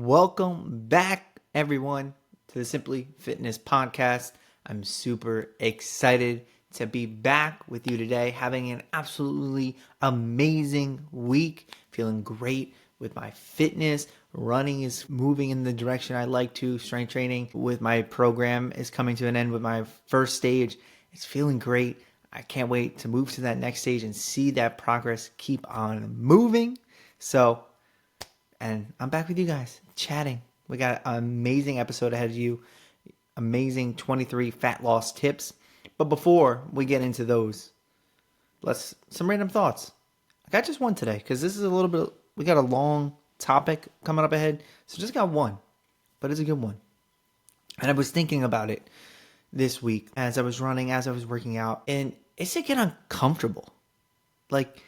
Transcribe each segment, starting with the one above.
Welcome back, everyone, to the Simply Fitness podcast. I'm super excited to be back with you today, having an absolutely amazing week, feeling great with my fitness. Running is moving in the direction I like to. Strength training with my program is coming to an end with my first stage. It's feeling great. I can't wait to move to that next stage and see that progress keep on moving. And I'm back with you guys, chatting. We got an amazing episode ahead of you. Amazing 23 fat loss tips. But before we get into those, some random thoughts. I got just one today because this is we got a long topic coming up ahead. So just got one, but it's a good one. And I was thinking about it this week as I was running, as I was working out, and it's to get uncomfortable. Like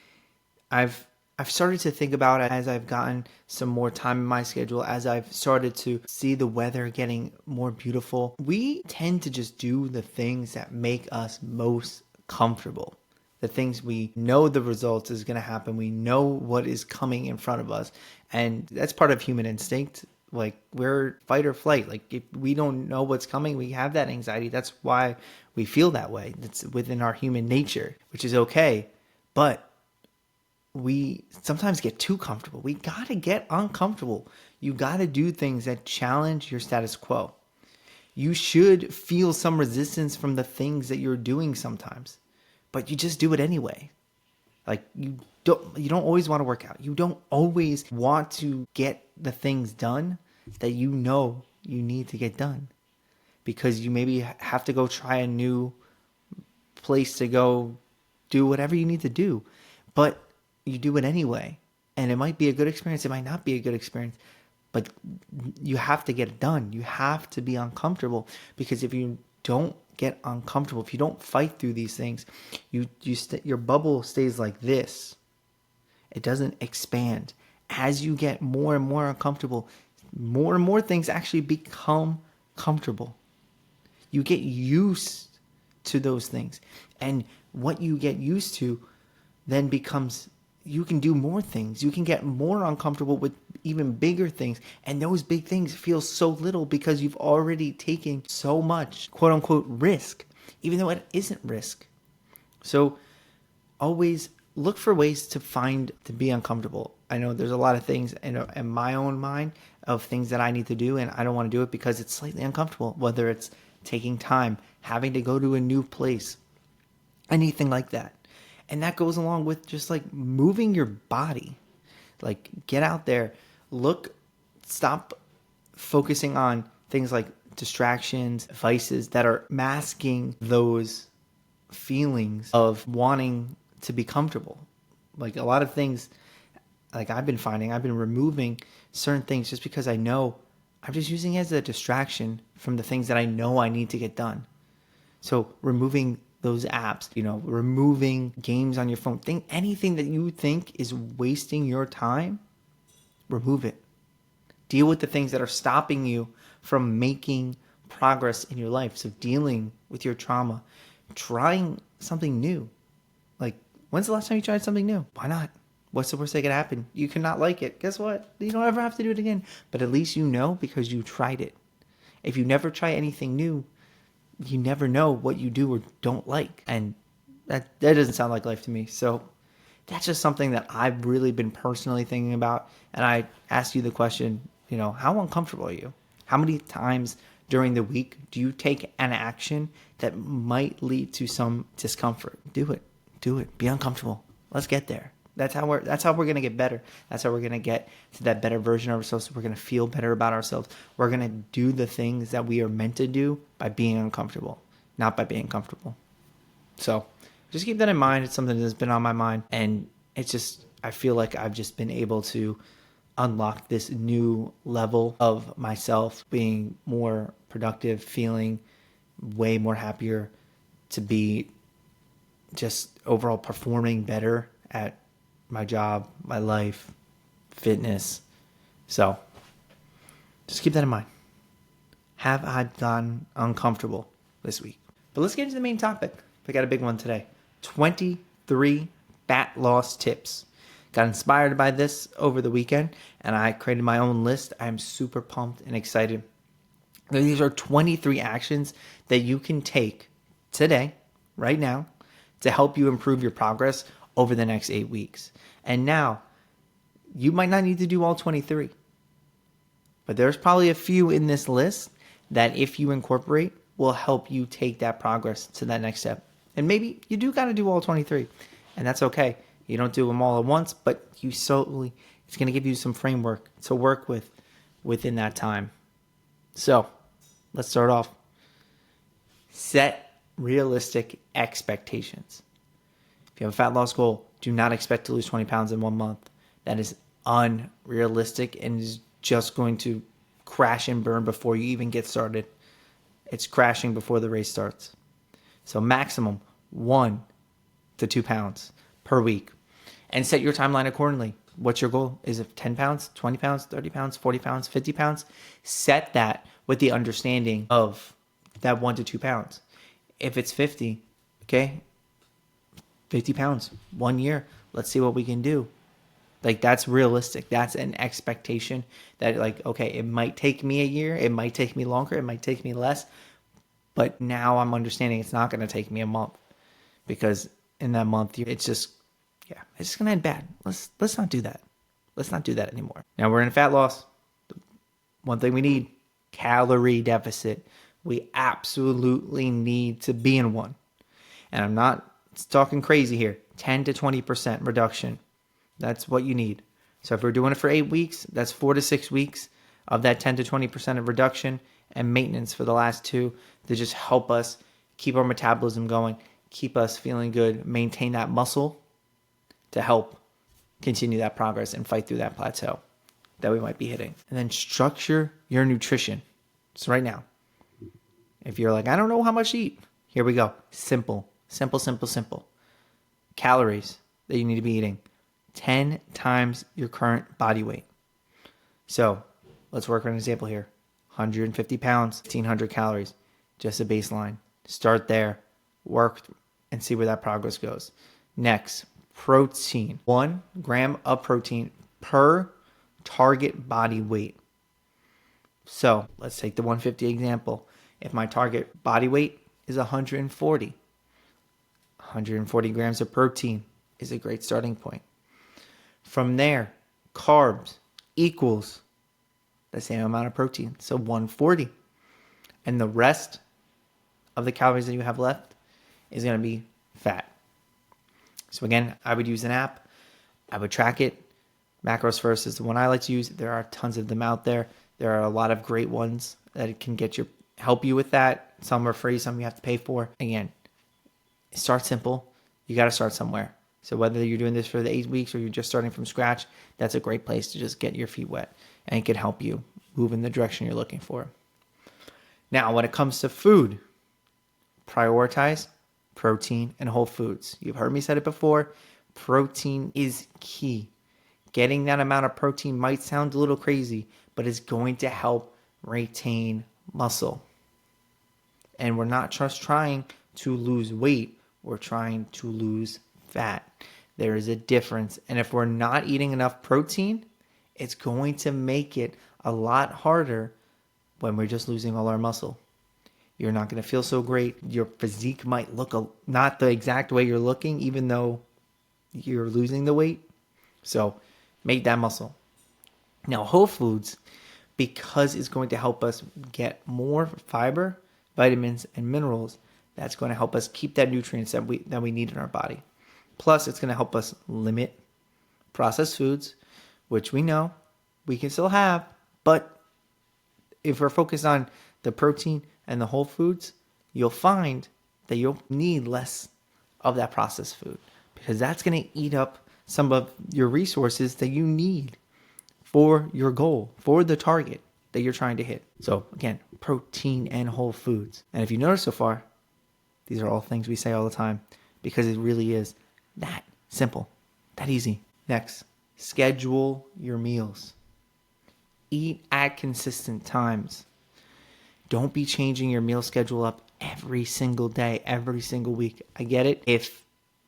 I've started to think about it as I've gotten some more time in my schedule, as I've started to see the weather getting more beautiful. We tend to just do the things that make us most comfortable. The things we know the results is going to happen. We know what is coming in front of us. And that's part of human instinct. Like, we're fight or flight. Like, if we don't know what's coming, we have that anxiety. That's why we feel that way. It's within our human nature, which is okay. But we sometimes get too comfortable. We got to get uncomfortable. You got to do things that challenge your status quo. You should feel some resistance from the things that you're doing sometimes, but you just do it anyway. Like, you don't always want to work out. You don't always want to get the things done that you know you need to get done, because you maybe have to go try a new place to go do whatever you need to do. But you do it anyway, and it might be a good experience, it might not be a good experience, but you have to get it done. You have to be uncomfortable, because if you don't get uncomfortable, if you don't fight through these things, your bubble stays like this. It doesn't expand. As you get more and more uncomfortable, more and more things actually become comfortable. You get used to those things, and what you get used to then becomes, you can do more things. You can get more uncomfortable with even bigger things. And those big things feel so little because you've already taken so much, quote unquote, risk, even though it isn't risk. So always look for ways to be uncomfortable. I know there's a lot of things in my own mind of things that I need to do, and I don't want to do it because it's slightly uncomfortable, whether it's taking time, having to go to a new place, anything like that. And that goes along with just like moving your body. Like, get out there, stop focusing on things like distractions, vices that are masking those feelings of wanting to be comfortable. Like, a lot of things, like I've been removing certain things just because I know I'm just using it as a distraction from the things that I know I need to get done. So removing those apps, removing games on your phone, anything that you think is wasting your time, remove it. Deal with the things that are stopping you from making progress in your life. So dealing with your trauma, trying something new. Like, when's the last time you tried something new? Why not? What's the worst that could happen? You cannot like it. Guess what? You don't ever have to do it again. But at least you know, because you tried it. If you never try anything new, you never know what you do or don't like. And that doesn't sound like life to me. So that's just something that I've really been personally thinking about. And I asked you the question, how uncomfortable are you? How many times during the week do you take an action that might lead to some discomfort? Do it. Be uncomfortable. Let's get there. That's how we're going to get better. That's how we're going to get to that better version of ourselves. We're going to feel better about ourselves. We're going to do the things that we are meant to do by being uncomfortable, not by being comfortable. So just keep that in mind. It's something that's been on my mind, and I feel like I've just been able to unlock this new level of myself, being more productive, feeling way more happier, to be just overall performing better at my job, my life, fitness. So just keep that in mind. Have I gotten uncomfortable this week? But let's get into the main topic. We got a big one today. 23 fat loss tips. Got inspired by this over the weekend, and I created my own list. I'm super pumped and excited. These are 23 actions that you can take today, right now, to help you improve your progress over the next 8 weeks. And now, you might not need to do all 23, but there's probably a few in this list that if you incorporate will help you take that progress to that next step. And maybe you do got to do all 23, and that's okay. You don't do them all at once, but it's going to give you some framework to work with within that time. So let's start off. Set realistic expectations. If you have a fat loss goal, do not expect to lose 20 pounds in 1 month. That is unrealistic and is just going to crash and burn before you even get started. It's crashing before the race starts. So maximum 1 to 2 pounds per week. And set your timeline accordingly. What's your goal? Is it 10 pounds, 20 pounds, 30 pounds, 40 pounds, 50 pounds? Set that with the understanding of that 1 to 2 pounds. If it's 50, okay, 50 pounds, 1 year. Let's see what we can do. Like, that's realistic. That's an expectation that, like, okay, it might take me a year. It might take me longer. It might take me less. But now I'm understanding it's not going to take me a month, because in that month, it's just going to end bad. Let's not do that. Let's not do that anymore. Now we're in fat loss. One thing we need, calorie deficit. We absolutely need to be in one. And I'm not talking crazy here. 10 to 20% reduction. That's what you need. So if we're doing it for 8 weeks, that's 4 to 6 weeks of that 10 to 20% of reduction and maintenance for the last 2 to just help us keep our metabolism going, keep us feeling good, maintain that muscle to help continue that progress and fight through that plateau that we might be hitting. And then structure your nutrition. So right now, if you're like, I don't know how much to eat, here we go. Simple. Calories that you need to be eating. 10 times your current body weight. So let's work on an example here. 150 pounds, 1,500 calories. Just a baseline. Start there. Work and see where that progress goes. Next, protein. 1 gram of protein per target body weight. So let's take the 150 example. If my target body weight is 140 grams of protein is a great starting point. From there, carbs equals the same amount of protein, so 140. And the rest of the calories that you have left is going to be fat. So again, I would use an app. I would track it. Macros First is the one I like to use. There are tons of them out there. There are a lot of great ones that can help you with that. Some are free, some you have to pay for. Again, start simple. You got to start somewhere. So whether you're doing this for the 8 weeks or you're just starting from scratch, that's a great place to just get your feet wet, and it can help you move in the direction you're looking for. Now, when it comes to food, prioritize protein and whole foods. You've heard me say it before. Protein is key. Getting that amount of protein might sound a little crazy, but it's going to help retain muscle. And we're not just trying to lose weight. We're trying to lose fat. There is a difference. And if we're not eating enough protein, it's going to make it a lot harder when we're just losing all our muscle. You're not going to feel so great. Your physique might look not the exact way you're looking, even though you're losing the weight. So make that muscle. Now, whole foods, because it's going to help us get more fiber, vitamins, and minerals, that's going to help us keep that nutrients that we need in our body. Plus, it's going to help us limit processed foods, which we know we can still have, but if we're focused on the protein and the whole foods, you'll find that you'll need less of that processed food, because that's going to eat up some of your resources that you need for your goal, for the target that you're trying to hit. So again, protein and whole foods. And if you notice so far, these are all things we say all the time, because it really is that simple, that easy. Next, schedule your meals. Eat at consistent times. Don't be changing your meal schedule up every single day, every single week. I get it. If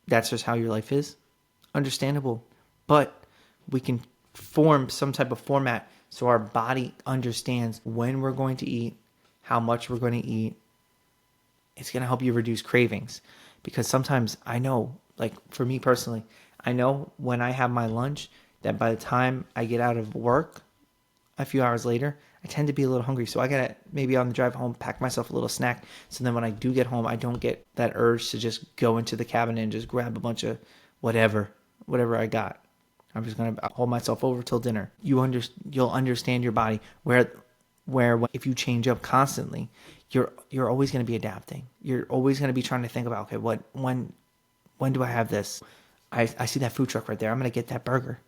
that's just how your life is, understandable. but we can form some type of format so our body understands when we're going to eat, how much we're going to eat. It's going to help you reduce cravings, because sometimes I know, like for me personally, I know when I have my lunch that by the time I get out of work a few hours later, I tend to be a little hungry. So I got to maybe on the drive home, pack myself a little snack. So then when I do get home, I don't get that urge to just go into the cabinet and just grab a bunch of whatever I got. I'm just going to hold myself over till dinner. You'll understand your body where if you change up constantly, you're always going to be adapting. You're always going to be trying to think about, okay, when do I have this? I see that food truck right there. I'm going to get that burger.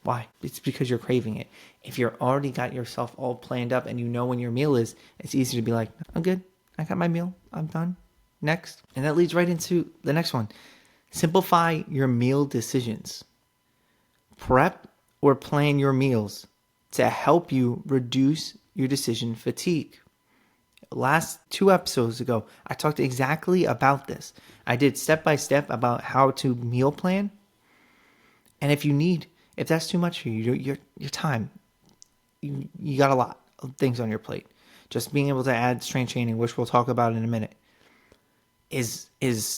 Why? It's because you're craving it. If you're already got yourself all planned up and you know when your meal is, it's easy to be like, I'm good. I got my meal. I'm done. Next. And that leads right into the next one. Simplify your meal decisions. Prep or plan your meals to help you reduce your decision fatigue. Last 2 episodes ago, I talked exactly about this. I did step by step about how to meal plan. And if that's too much for you, your time, you got a lot of things on your plate. Just being able to add strength training, which we'll talk about in a minute, is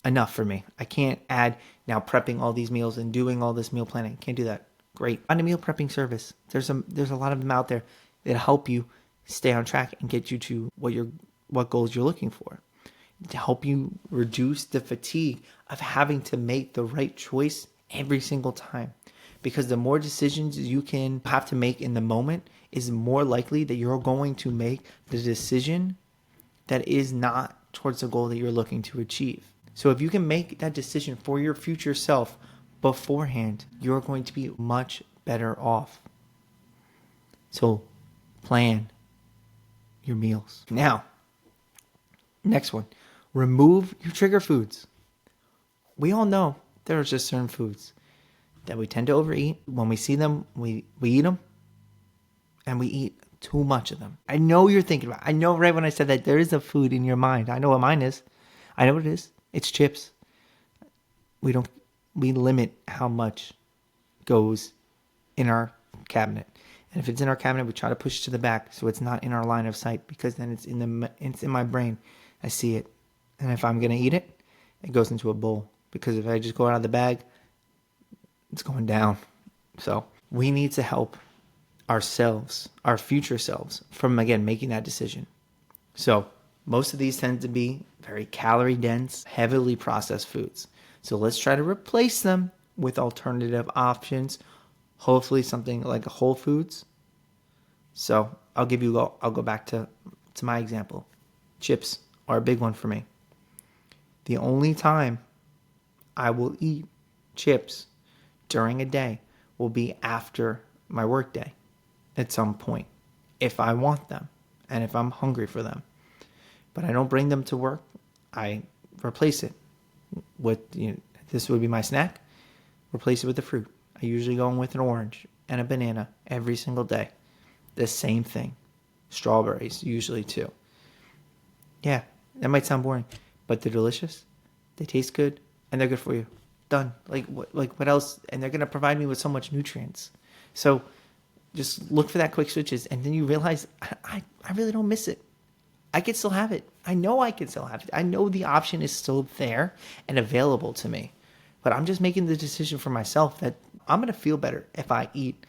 enough for me. I can't add now prepping all these meals and doing all this meal planning. Can't do that. Great. On a meal prepping service, there's a lot of them out there that help you stay on track and get you to what goals you're looking for, to help you reduce the fatigue of having to make the right choice every single time. Because the more decisions you can have to make in the moment is more likely that you're going to make the decision that is not towards the goal that you're looking to achieve. So if you can make that decision for your future self beforehand, you're going to be much better off. So plan your meals. Now, next one, remove your trigger foods. We all know there are just certain foods that we tend to overeat. When we see them, we eat them, and we eat too much of them. I know you're thinking about it. I know right when I said that there is a food in your mind. I know what mine is. I know what it is. It's chips. We limit how much goes in our cabinet. And if it's in our cabinet, we try to push it to the back so it's not in our line of sight, because then it's in my brain. I see it. And if I'm going to eat it, it goes into a bowl. Because if I just go out of the bag, it's going down. So we need to help ourselves, our future selves, from, again, making that decision. So most of these tend to be very calorie dense, heavily processed foods. So let's try to replace them with alternative options. Hopefully something like a Whole Foods. So I'll go back to my example. Chips are a big one for me. The only time I will eat chips during a day will be after my work day at some point, if I want them and if I'm hungry for them. But I don't bring them to work. I replace it with, this would be my snack, replace it with the fruit. I usually go in with an orange and a banana every single day. The same thing. Strawberries usually too. Yeah, that might sound boring, but they're delicious. They taste good and they're good for you. Done. Like what else? And they're going to provide me with so much nutrients. So just look for that quick switches, and then you realize I really don't miss it. I can still have it. I know I can still have it. I know the option is still there and available to me. But I'm just making the decision for myself that I'm going to feel better if I eat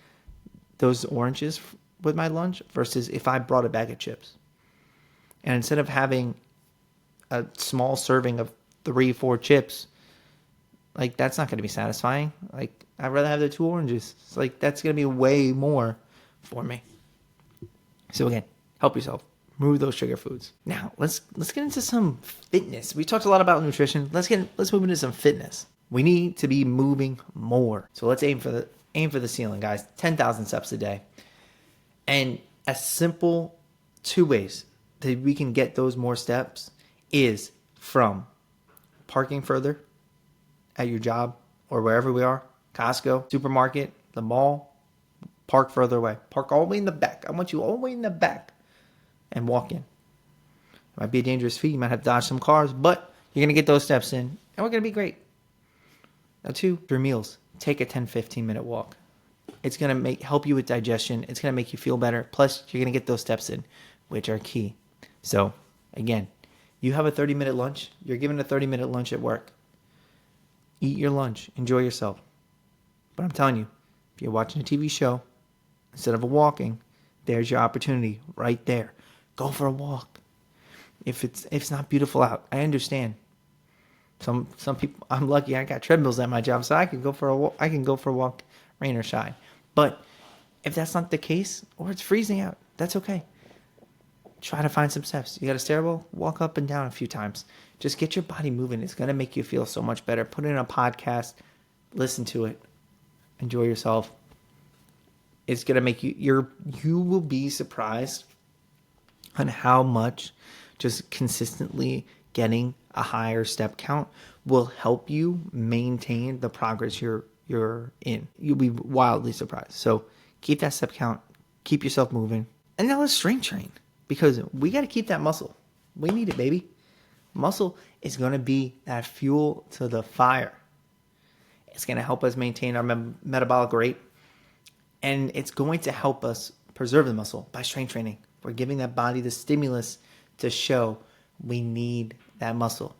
those oranges with my lunch versus if I brought a bag of chips. And instead of having a small serving of 3-4 chips, like, that's not going to be satisfying. Like, I'd rather have the 2 oranges. It's like, that's going to be way more for me. So again, help yourself. Remove those trigger foods. Now, let's get into some fitness. We talked a lot about nutrition. Let's move into some fitness. We need to be moving more. So let's aim for the ceiling, guys. 10,000 steps a day. And a simple 2 ways that we can get those more steps is from parking further at your job or wherever we are, Costco, supermarket, the mall. Park further away. Park all the way in the back. I want you all the way in the back and walk in. It might be a dangerous feat. You might have to dodge some cars, but you're going to get those steps in, and we're going to be great. Now, 2, your meals. take a 10-15 minute walk. It's going to help you with digestion. It's going to make you feel better. Plus, you're going to get those steps in, which are key. So, again, you have a 30-minute lunch. You're given a 30-minute lunch at work. Eat your lunch. Enjoy yourself. But I'm telling you, if you're watching a TV show, instead of walking, there's your opportunity right there. Go for a walk. If it's not beautiful out, I understand. Some people, I'm lucky I got treadmills at my job, so I can go for a walk. I can go for a walk, rain or shine. But if that's not the case, or it's freezing out, that's okay. Try to find some steps. You got a stairwell? Walk up and down a few times. Just get your body moving. It's going to make you feel so much better. Put in a podcast. Listen to it. Enjoy yourself. It's going to make you will be surprised on how much just consistently getting a higher step count will help you maintain the progress you're in. You'll be wildly surprised. So keep that step count. Keep yourself moving. And now let's strength train, because we got to keep that muscle. We need it, baby. Muscle is going to be that fuel to the fire. It's going to help us maintain our metabolic rate. And it's going to help us preserve the muscle by strength training. We're giving that body the stimulus to show we need that muscle.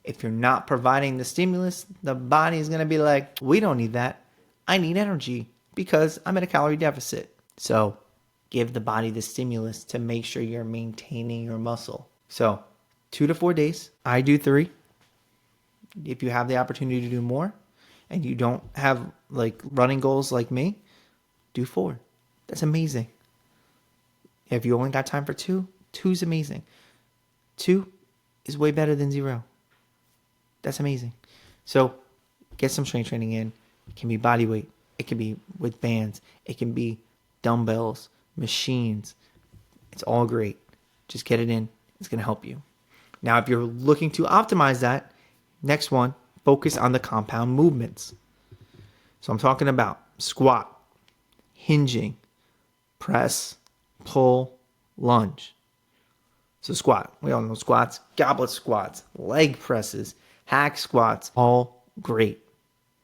If you're not providing the stimulus, the body is going to be like, we don't need that. I need energy because I'm at a calorie deficit. So give the body the stimulus to make sure you're maintaining your muscle. So 2 to 4 days. I do 3. If you have the opportunity to do more and you don't have like running goals like me, do 4. That's amazing. If you only got time for 2, 2 is amazing. 2 is way better than 0. That's amazing. So get some strength training in. It can be body weight. It can be with bands. It can be dumbbells, machines. It's all great. Just get it in. It's going to help you. Now, if you're looking to optimize that, next one, focus on the compound movements. So I'm talking about squat, hinging, press, pull, lunge. So squat, we all know squats, goblet squats, leg presses, hack squats, all great.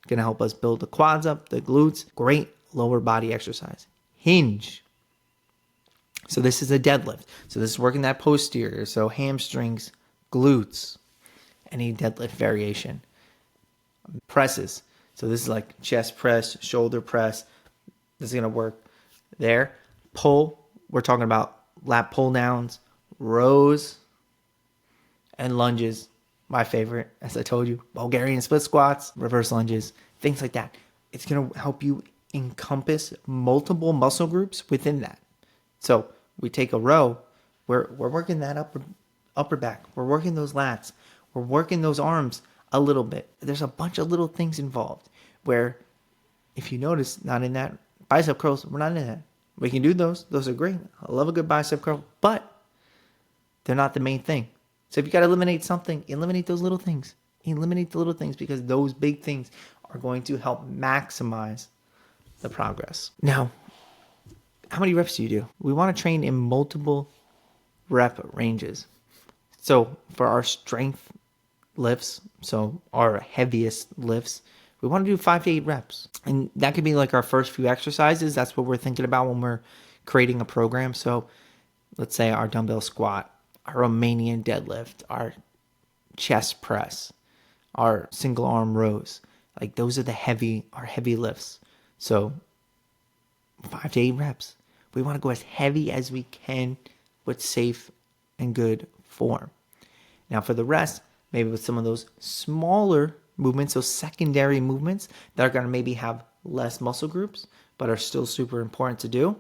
Going to help us build the quads up, the glutes, great lower body exercise. Hinge. So this is a deadlift. So this is working that posterior, so hamstrings, glutes, any deadlift variation. Presses. So this is like chest press, shoulder press. This is going to work there. Pull, we're talking about lat pull downs, rows, and lunges. My favorite, as I told you, Bulgarian split squats, reverse lunges, things like that. It's going to help you encompass multiple muscle groups within that. So we take a row, we're working that upper back. We're working those lats. We're working those arms a little bit. There's a bunch of little things involved where, if you notice, not in that bicep curls, we're not in that. We can do those. Those are great. I love a good bicep curl, but they're not the main thing. So if you got to eliminate something, eliminate those little things. Eliminate the little things, because those big things are going to help maximize the progress. Now, how many reps do you do? We want to train in multiple rep ranges. So for our strength lifts, so our heaviest lifts, we want to do 5 to 8 reps. And that could be like our first few exercises. That's what we're thinking about when we're creating a program. So let's say our dumbbell squat, our Romanian deadlift, our chest press, our single arm rows. Like those are our heavy lifts. So 5 to 8 reps. We want to go as heavy as we can with safe and good form. Now for the rest, maybe with some of those smaller movements, those secondary movements that are going to maybe have less muscle groups, but are still super important to do,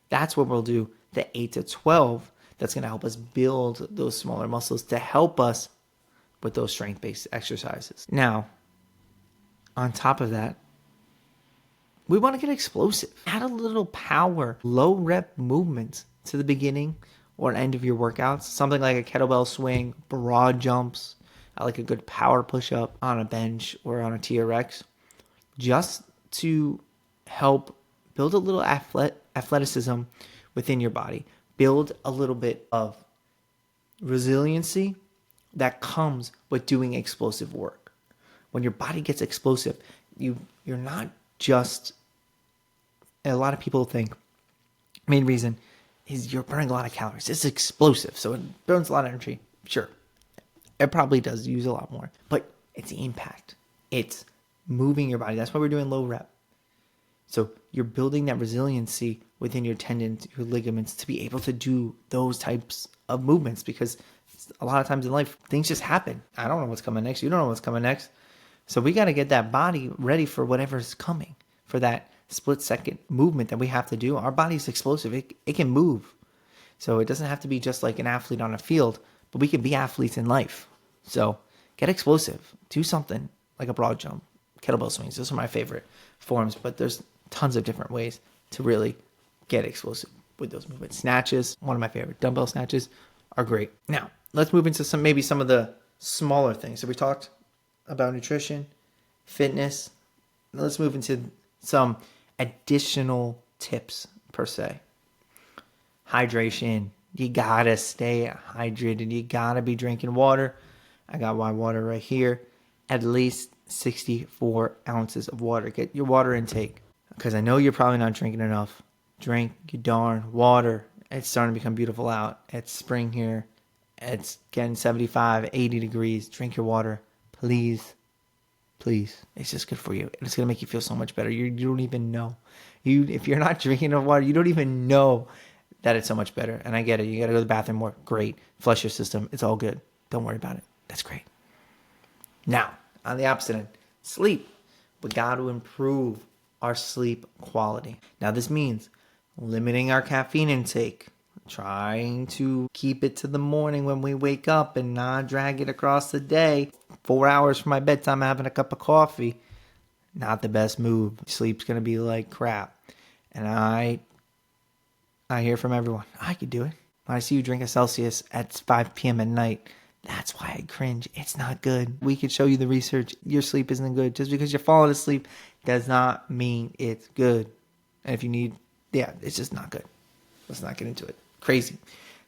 that's where we'll do the 8 to 12. That's going to help us build those smaller muscles to help us with those strength-based exercises. Now, on top of that, we want to get explosive. Add a little power, low rep movements to the beginning or end of your workouts. Something like a kettlebell swing, broad jumps. I like a good power push-up on a bench or on a TRX, just to help build a little athleticism within your body. Build a little bit of resiliency that comes with doing explosive work. When your body gets explosive, You're not just, a lot of people think main reason is you're burning a lot of calories. It's explosive, so it burns a lot of energy. Sure, it probably does use a lot more, but it's the impact. It's moving your body. That's why we're doing low rep. So you're building that resiliency within your tendons, your ligaments, to be able to do those types of movements, because a lot of times in life, things just happen. I don't know what's coming next. You don't know what's coming next. So we got to get that body ready for whatever's coming, for that split second movement that we have to do. Our body's explosive. It can move. So it doesn't have to be just like an athlete on a field, but we can be athletes in life. So get explosive. Do something like a broad jump, kettlebell swings. Those are my favorite forms, but there's tons of different ways to really get explosive with those movements. Snatches, one of my favorite. Dumbbell snatches are great. Now, let's move into some of the smaller things. So we talked about nutrition, fitness. Now let's move into some additional tips per se. Hydration. You gotta stay hydrated. You gotta be drinking water. I got my water right here. At least 64 ounces of water. Get your water intake, because I know you're probably not drinking enough. Drink your darn water. It's starting to become beautiful out. It's spring here. It's getting 75, 80 degrees. Drink your water. Please. Please. It's just good for you. It's going to make you feel so much better. You don't even know. If you're not drinking enough water, you don't even know that it's so much better. And I get it. You got to go to the bathroom more. Great. Flush your system. It's all good. Don't worry about it. That's great. Now, on the opposite end, sleep. We got to improve our sleep quality. Now, this means limiting our caffeine intake, trying to keep it to the morning when we wake up and not drag it across the day. 4 hours from my bedtime having a cup of coffee, not the best move. Sleep's going to be like crap. And I hear from everyone, I could do it. When I see you drink a Celsius at 5 p.m. at night, that's why I cringe. It's not good. We could show you the research. Your sleep isn't good. Just because you're falling asleep does not mean it's good. And if you need, it's just not good. Let's not get into it. Crazy.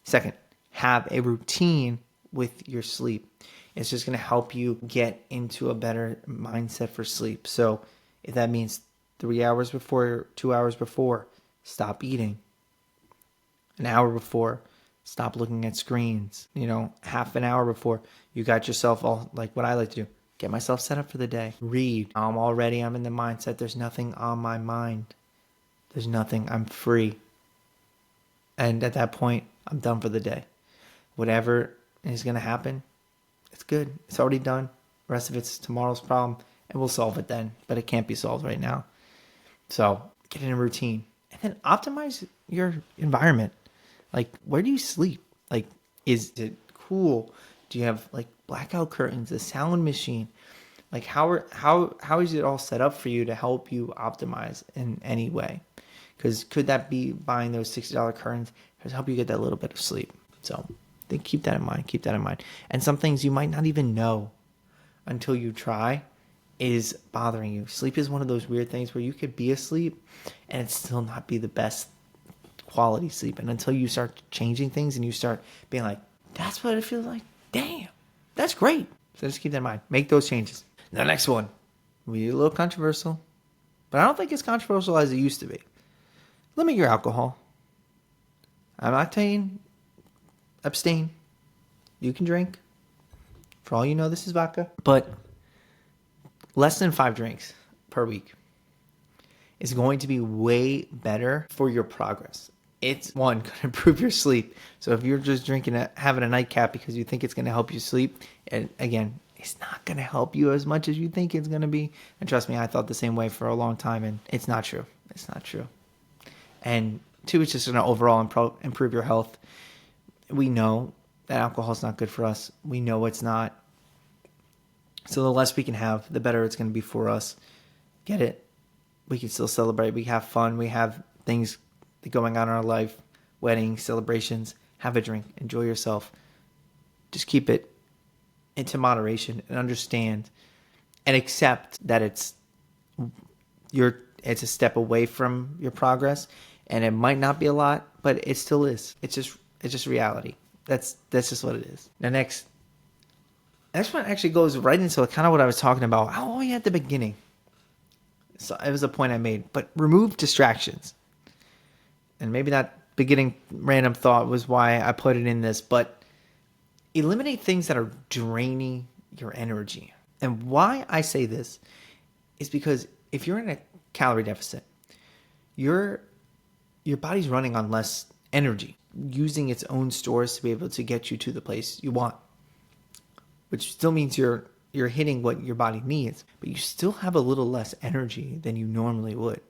Second, have a routine with your sleep. It's just going to help you get into a better mindset for sleep. So if that means 3 hours before, 2 hours before, stop eating. An hour before, stop looking at screens. Half an hour before, you got yourself all, like what I like to do, get myself set up for the day. Read. I'm in the mindset. There's nothing on my mind. There's nothing. I'm free. And at that point, I'm done for the day. Whatever is going to happen, it's good. It's already done. The rest of it's tomorrow's problem, and we'll solve it then. But it can't be solved right now. So get in a routine. And then optimize your environment. Like, where do you sleep? Like, is it cool? Do you have, like, blackout curtains, a sound machine? Like, how is it all set up for you to help you optimize in any way? Because could that be buying those $60 curtains to help you get that little bit of sleep? So keep that in mind. Keep that in mind. And some things you might not even know until you try is bothering you. Sleep is one of those weird things where you could be asleep and it still not be the best quality sleep. And until you start changing things and you start being like, that's what it feels like. Damn, that's great. So just keep that in mind. Make those changes. The next one, will be a little controversial, but I don't think it's controversial as it used to be. Limit your alcohol. I'm not saying abstain. You can drink. For all you know, this is vodka. But less than 5 drinks per week is going to be way better for your progress. It's, one, going to improve your sleep. So if you're just having a nightcap because you think it's going to help you sleep, and again, it's not going to help you as much as you think it's going to be. And trust me, I thought the same way for a long time, and it's not true. It's not true. And 2, it's just going to overall improve your health. We know that alcohol is not good for us. We know it's not. So the less we can have, the better it's going to be for us. Get it? We can still celebrate. We have fun. We have things going on in our life, weddings, celebrations. Have a drink. Enjoy yourself. Just keep it into moderation and understand and accept that it's a step away from your progress, and it might not be a lot, but it still is. It's just reality. That's just what it is. Now next one actually goes right into kind of what I was talking about. At the beginning. So it was a point I made. But remove distractions. And maybe that beginning random thought was why I put it in this, but eliminate things that are draining your energy. And why I say this is because if you're in a calorie deficit, your body's running on less energy, using its own stores to be able to get you to the place you want, which still means you're hitting what your body needs, but you still have a little less energy than you normally would.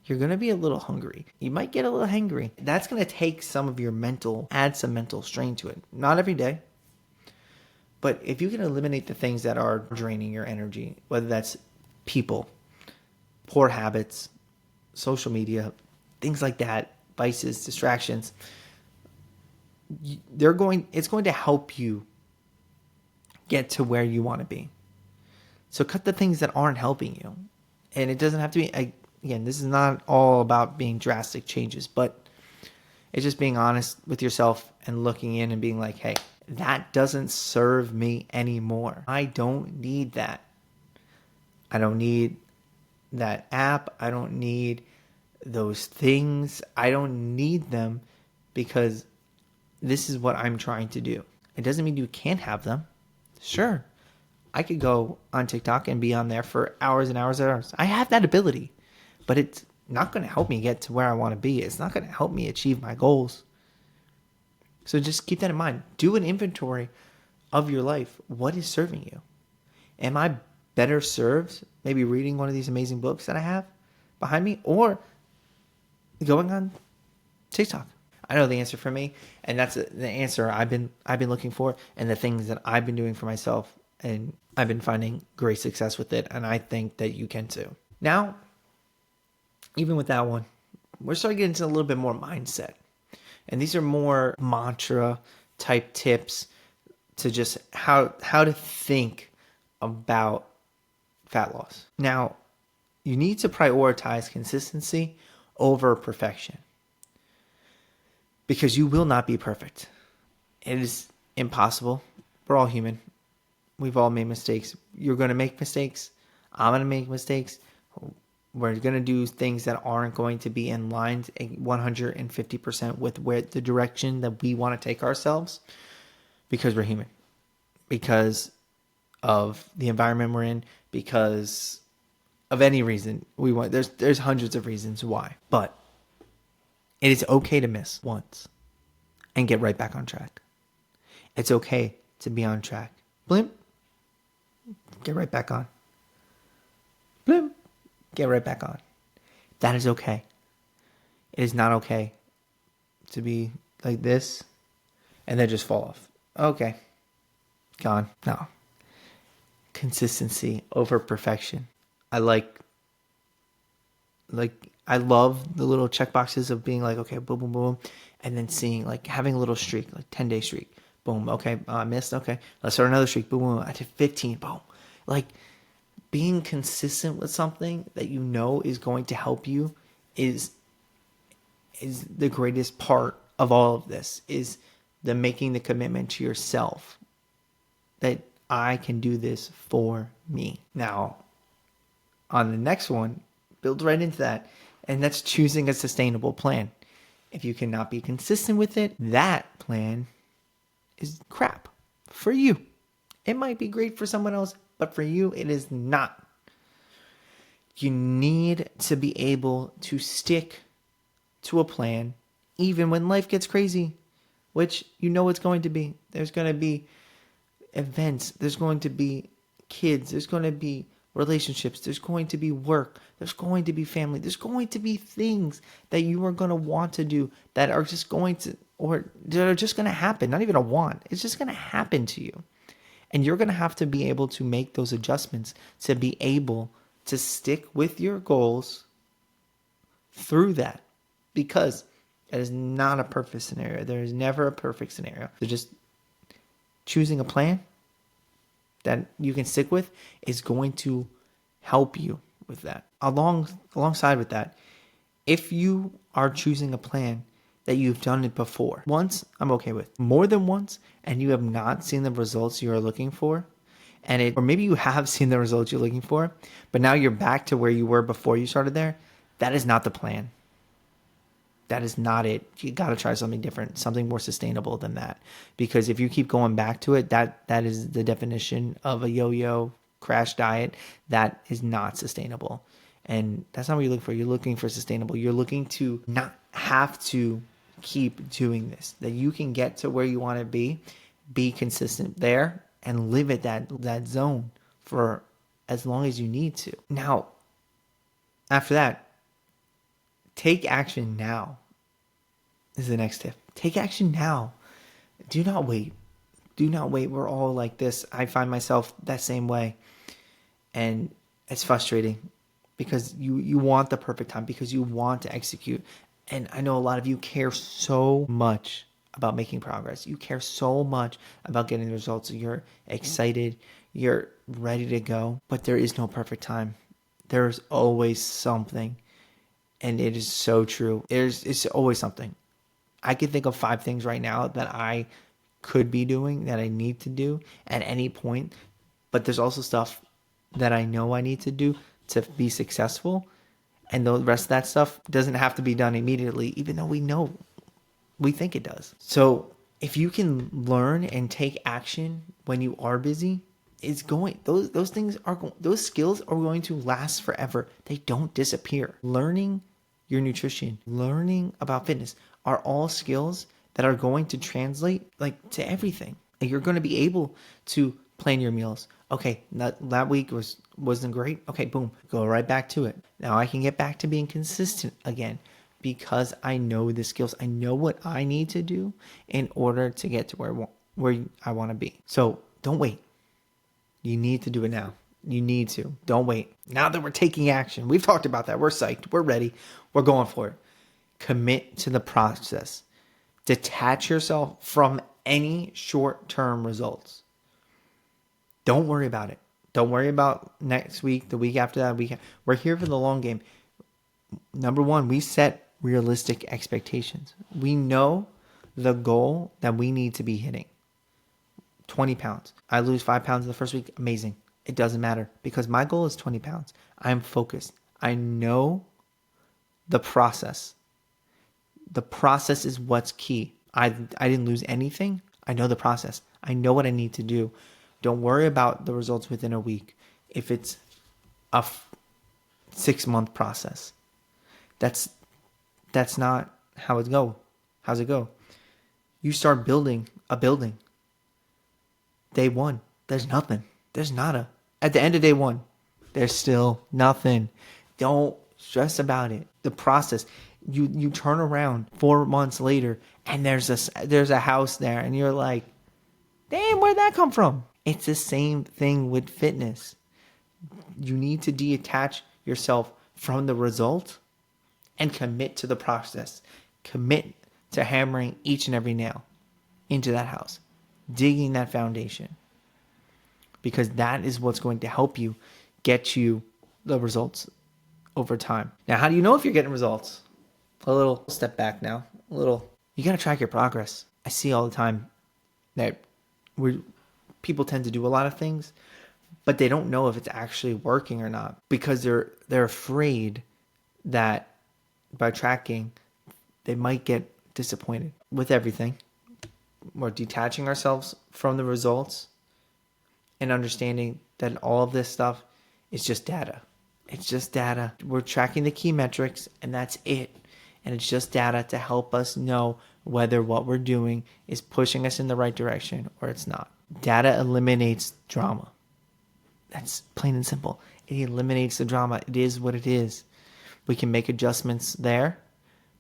You're going to be a little hungry. You might get a little hangry. That's going to take some of your add some mental strain to it. Not every day, but if you can eliminate the things that are draining your energy, whether that's people, poor habits, social media, things like that, vices, distractions, it's going to help you get to where you want to be. So cut the things that aren't helping you. And it doesn't have to be, again, this is not all about being drastic changes, but it's just being honest with yourself and looking in and being like, hey, that doesn't serve me anymore. I don't need that. I don't need that app. I don't need those things. I don't need them because this is what I'm trying to do. It doesn't mean you can't have them. Sure, I could go on TikTok and be on there for hours and hours and hours. I have that ability, but it's not going to help me get to where I want to be. It's not going to help me achieve my goals. So just keep that in mind. Do an inventory of your life. What is serving you? Am I better served maybe reading one of these amazing books that I have behind me, or going on TikTok? I know the answer for me, and that's the answer I've been looking for, and the things that I've been doing for myself, and I've been finding great success with it, and I think that you can too. Now, even with that one, we're starting to get into a little bit more mindset, and these are more mantra type tips to just how to think about fat loss. Now, you need to prioritize consistency over perfection, because you will not be perfect. It is impossible. We're all human. We've all made mistakes. You're going to make mistakes. I'm going to make mistakes. We're going to do things that aren't going to be in line 150% with where the direction that we want to take ourselves, because we're human, because of the environment we're in, because of any reason we want. There's hundreds of reasons why, but it is okay to miss once and get right back on track. It's okay to be on track. Blimp, get right back on. Blimp, get right back on. That is okay. It is not okay to be like this and then just fall off. Okay, gone. No. Consistency over perfection. I love the little check boxes of being like, okay, boom, boom, boom. And then seeing, like, having a little streak, like 10-day streak. Boom, okay, I missed, okay. Let's start another streak, boom, boom. I did 15, boom. Like, being consistent with something that you know is going to help you is the greatest part of all of this, is the making the commitment to yourself that I can do this for me. Now, on the next one, build right into that, and that's choosing a sustainable plan. If you cannot be consistent with it, that plan is crap for you. It might be great for someone else, but for you, it is not. You need to be able to stick to a plan even when life gets crazy, which you know it's going to be. There's going to be events, there's going to be kids, there's going to be relationships, there's going to be work, there's going to be family, there's going to be things that you are going to want to do that are just going to, or that are just going to happen. Not even a want, it's just going to happen to you. And you're going to have to be able to make those adjustments to be able to stick with your goals through that, because it is not a perfect scenario. There is never a perfect scenario. So just choosing a plan that you can stick with is going to help you with that. Alongside with that, if you are choosing a plan that you've done it before, once, I'm okay with. More than once, and you have not seen the results you are looking for, or maybe you have seen the results you're looking for, but now you're back to where you were before you started there. That is not the plan. That is not it. You got to try something different, something more sustainable than that. Because if you keep going back to it, that is the definition of a yo-yo crash diet. That is not sustainable. And that's not what you're looking for. You're looking for sustainable. You're looking to not have to keep doing this, that you can get to where you want to be consistent there, and live at that zone for as long as you need to. Now, after that, take action now is the next tip. Take action now. Do not wait. Do not wait. We're all like this. I find myself that same way. And it's frustrating because you want the perfect time, because you want to execute. And I know a lot of you care so much about making progress. You care so much about getting the results. You're excited. You're ready to go. But there is no perfect time. There's always something. And it is so true. It's always something. I can think of 5 things right now that I could be doing, that I need to do at any point. But there's also stuff that I know I need to do to be successful. And the rest of that stuff doesn't have to be done immediately, even though we think it does. So if you can learn and take action when you are busy, those skills are going to last forever. They don't disappear. Learning your nutrition, learning about fitness are all skills that are going to translate to everything. You're going to be able to plan your meals. Okay, that week wasn't great. Okay, boom, go right back to it. Now I can get back to being consistent again because I know the skills. I know what I need to do in order to get to where I want to be. So don't wait. You need to do it now. You need to. Don't wait. Now that we're taking action, we've talked about that. We're psyched. We're ready. We're going for it. Commit to the process. Detach yourself from any short-term results. Don't worry about it. Don't worry about next week, the week after that. We're here for the long game. Number one, we set realistic expectations. We know the goal that we need to be hitting. 20 pounds. I lose 5 pounds in the first week. Amazing. It doesn't matter because my goal is 20 pounds. I'm focused. I know the process. The process is what's key. I didn't lose anything. I know the process. I know what I need to do. Don't worry about the results within a week. If it's a 6-month process, that's not how it go. How's it go? You start building a building. Day 1, there's nothing. There's nada. At the end of day 1, there's still nothing. Don't stress about it. The process. You turn around 4 months later and there's a house there and you're like, damn, where'd that come from? It's the same thing with fitness. You need to detach yourself from the result and commit to the process. Commit to hammering each and every nail into that house, digging that foundation, because that is what's going to help you get you the results over time. Now, how do you know if you're getting results? A little step back now. You got to track your progress. I see all the time that people tend to do a lot of things, but they don't know if it's actually working or not because they're afraid that by tracking, they might get disappointed with everything. We're detaching ourselves from the results and understanding that all of this stuff is just data. It's just data. We're tracking the key metrics and that's it. And it's just data to help us know whether what we're doing is pushing us in the right direction or it's not. Data eliminates drama. That's plain and simple. It eliminates the drama. It is what it is. We can make adjustments there,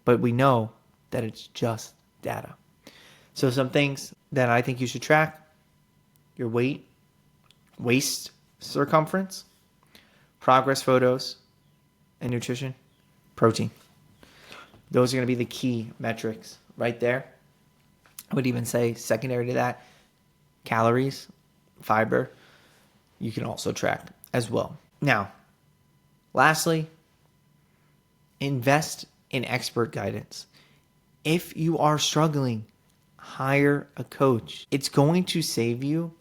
but we know that it's just data. So some things that I think you should track: your weight, waist circumference, progress photos, and nutrition, protein. Those are going to be the key metrics right there. I would even say secondary to that, calories, fiber, you can also track as well. Now, lastly, invest in expert guidance. If you are struggling, hire a coach. It's going to save you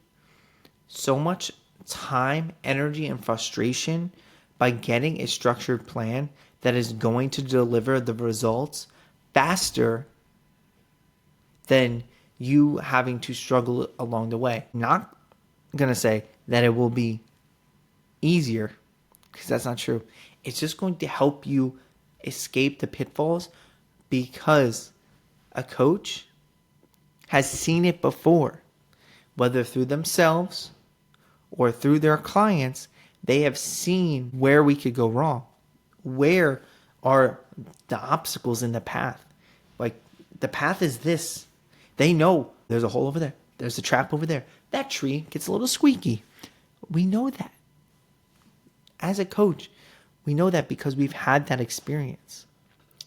so much time, energy, and frustration by getting a structured plan that is going to deliver the results faster than you having to struggle along the way. I'm not going to say that it will be easier, because that's not true. It's just going to help you escape the pitfalls, because a coach has seen it before, whether through themselves or through their clients. They have seen where we could go wrong. Where are the obstacles in the path? Like, the path is this. They know there's a hole over there. There's a trap over there. That tree gets a little squeaky. We know that. As a coach, we know that because we've had that experience.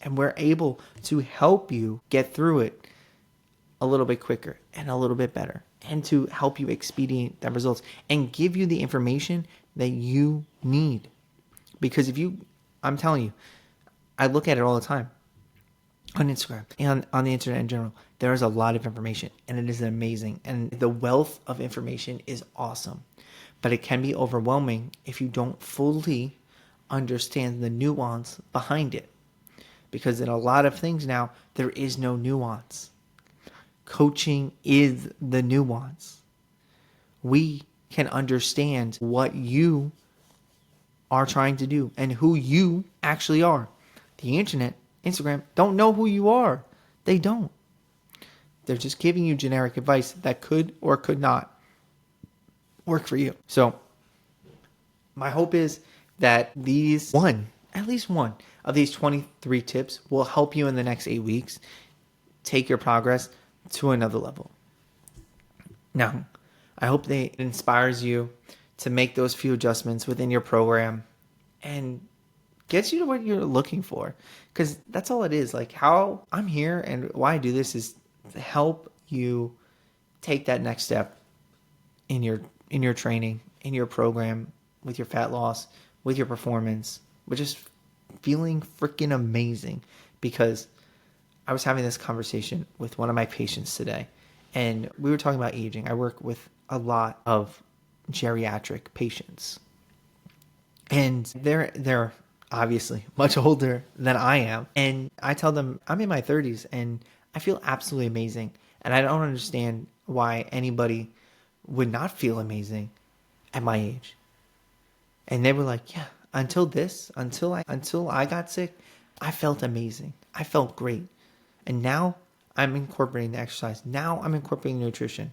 And we're able to help you get through it a little bit quicker and a little bit better, and to help you expedite the results and give you the information that you need. Because I'm telling you, I look at it all the time on Instagram and on the internet in general. There is a lot of information, and it is amazing. And the wealth of information is awesome. But it can be overwhelming if you don't fully understand the nuance behind it. Because in a lot of things now, there is no nuance. Coaching is the nuance. We can understand what you are trying to do and who you actually are. The internet, Instagram, don't know who you are. They don't. They're just giving you generic advice that could or could not work for you. So my hope is that at least one of these 23 tips will help you in the next 8 weeks take your progress to another level. Now, I hope it inspires you to make those few adjustments within your program and gets you to what you're looking for. Because that's all it is. Like, how I'm here and why I do this is to help you take that next step in your training, in your program, with your fat loss, with your performance, with just feeling freaking amazing. Because I was having this conversation with one of my patients today, and we were talking about aging. I work with a lot of geriatric patients, and they're obviously much older than I am. And I tell them I'm in my 30s and I feel absolutely amazing, and I don't understand why anybody would not feel amazing at my age. And they were like, yeah, until I got sick, I felt amazing. I felt great. And now I'm incorporating the exercise. Now I'm incorporating nutrition.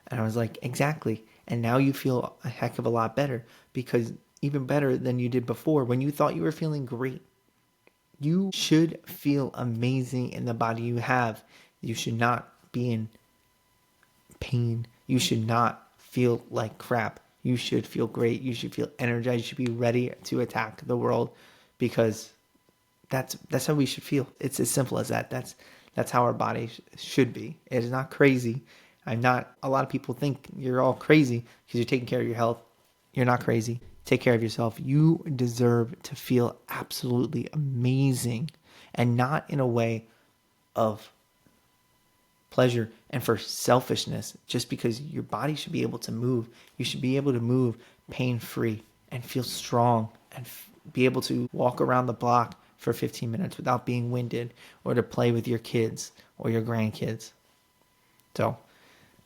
And I was like, exactly. And now you feel a heck of a lot better, because even better than you did before when you thought you were feeling great. You should feel amazing in the body you have. You should not be in pain. You should not feel like crap. You should feel great. You should feel energized. You should be ready to attack the world, because that's how we should feel. It's as simple as that. That's how our body should be. It is not crazy. A lot of people think you're all crazy because you're taking care of your health. You're not crazy. Take care of yourself. You deserve to feel absolutely amazing, and not in a way of pleasure and for selfishness, just because your body should be able to move. You should be able to move pain-free and feel strong and be able to walk around the block for 15 minutes without being winded, or to play with your kids or your grandkids. So,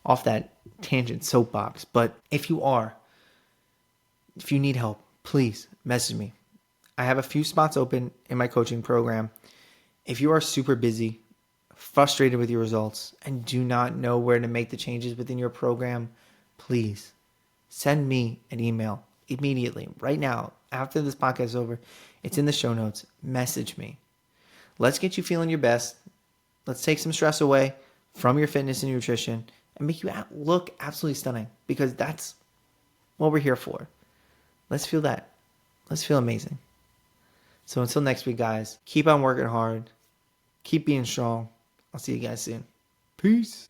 off that tangent soapbox, but if you need help, please message me. I have a few spots open in my coaching program. If you are super busy, frustrated with your results, and do not know where to make the changes within your program, please send me an email immediately, right now, after this podcast is over. It's in the show notes. Message me. Let's get you feeling your best. Let's take some stress away from your fitness and nutrition and make you look absolutely stunning, because that's what we're here for. Let's feel that. Let's feel amazing. So until next week, guys, keep on working hard. Keep being strong. I'll see you guys soon. Peace.